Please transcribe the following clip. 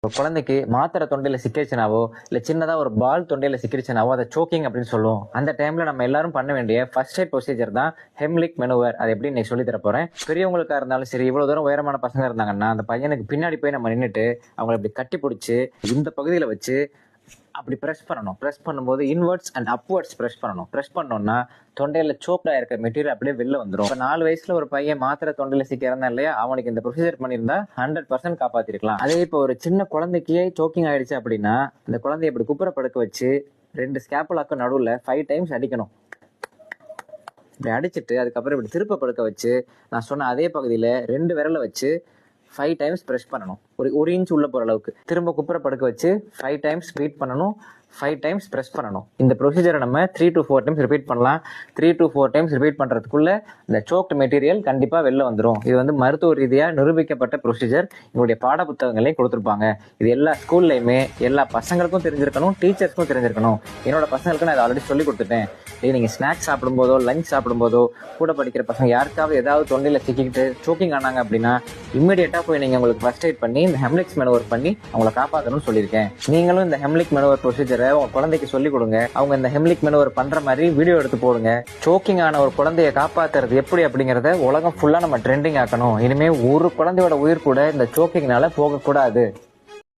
ஒரு குழந்தைக்கு மாத்திரை தொண்டையில சிக்கிருச்சுனாவோ இல்ல சின்னதா ஒரு பால் தொண்டையில சிக்கிருச்சுனாவோ அதை சோக்கிங் அப்படின்னு சொல்லுவோம். அந்த டைம்ல நம்ம எல்லாரும் பண்ண வேண்டிய ஃபர்ஸ்ட் எய்ட் ப்ரொசீஜர் தான் ஹெம்லிக் மெனுவர். அது எப்படி இன்னைக்கு சொல்லி தர போறேன். பெரியவங்களுக்கா இருந்தாலும் சரி, இவ்வளவு தூரம் உயரமான பசங்க இருந்தாங்கன்னா அந்த பையனுக்கு பின்னாடி போய் நம்ம நின்றுட்டு அவங்களை இப்படி கட்டி பிடிச்சி இந்த பகுதியில வச்சு அப்படி ப்ரெஸ் பண்ணணும். ப்ரெஸ் பண்ணும்போது இன்வெர்ட்ஸ் அண்ட் அப்வர்ட்ஸ் ப்ரெஸ் பண்ணணும். ப்ரெஸ் பண்ணோம்னா தொண்டையில சோப்டா இருக்க மெட்டீரியல் அப்படியே வெளில வந்துடும். இப்போ 4 வயசுல ஒரு பையன் மாத்திரை தொண்டையில சிக்க இருந்தா இல்லையா, அவனுக்கு இந்த ப்ரொசீஜர் பண்ணியிருந்தா 100% காப்பாத்திருக்கலாம். அதே இப்போ ஒரு சின்ன குழந்தைக்கு சோக்கிங் ஆயிடுச்சு அப்படின்னா இந்த குழந்தைய இப்படி குப்புற படுக்க வச்சு 2 ஸ்கேப்புலாக்கு நடுவில் 5 டைம்ஸ் அடிக்கணும். இப்படி அடிச்சுட்டு அதுக்கப்புறம் இப்படி திருப்ப படுக்க வச்சு நான் சொன்ன அதே பகுதியில் 2 விரலை வச்சு 5 டைம்ஸ் ப்ரெஸ் பண்ணணும். ஒரு இன்ச் உள்ள போற அளவுக்கு திரும்ப குப்புற படுக்க வச்சு 5 டைம்ஸ் ரிப்பீட் பண்ணணும். 5 டைம்ஸ் ப்ரெஸ் பண்ணணும். இந்த ப்ரொசீஜரை நம்ம 3 to 4 டைம்ஸ் ரிப்பீட் பண்ணலாம். 3 to 4 டைம்ஸ் ரிப்பீட் பண்றதுக்குள்ள இந்த சோக்ட் மெட்டீரியல் கண்டிப்பா வெளில வந்துடும். இது வந்து மருத்துவ ரீதியா நிரூபிக்கப்பட்ட ப்ரொசீஜர். எங்களுடைய பாட புத்தகங்களையும் கொடுத்துருப்பாங்க. இது எல்லா ஸ்கூல்லையுமே எல்லா பசங்களுக்கும் தெரிஞ்சிருக்கணும், டீச்சர்ஸ்க்கும் தெரிஞ்சிருக்கணும். என்னோட பசங்களுக்கு நான் இதை ஆல்ரெடி சொல்லி கொடுத்துட்டேன். நீங்க ஸ்நாக்ஸ் சாப்பிடும்போதோ லஞ்ச் சாப்பிடும்போதோ கூட படிக்கிற பசங்க யாருக்காவது ஏதாவது தொண்டையில சிக்கிக்கிட்டு சோக்கிங் ஆனாங்க அப்படின்னா இம்மிடியட்டா போய் நீங்க உங்களுக்கு ஃபர்ஸ்ட் எய்ட் பண்ணி இந்த ஹெம்லிக் மெனுவர் பண்ணி அவங்களை காப்பாற்றணும்னு சொல்லியிருக்கேன். நீங்களும் இந்த ஹெம்லிக் மெனுவர் ப்ரொசீஜரை உங்க குழந்தைக்கு சொல்லிக் கொடுங்க. அவங்க இந்த ஹெம்லிக் மெனுவர் பண்ற மாதிரி வீடியோ எடுத்து போடுங்க. சோக்கிங் ஆன ஒரு குழந்தைய காப்பாத்துறது எப்படி அப்படிங்கறத உலகம் ஃபுல்லா நம்ம ட்ரெண்டிங் ஆக்கணும். இனிமே ஒரு குழந்தையோட உயிர் கூட இந்த சோக்கிங்னால போகக்கூடாது.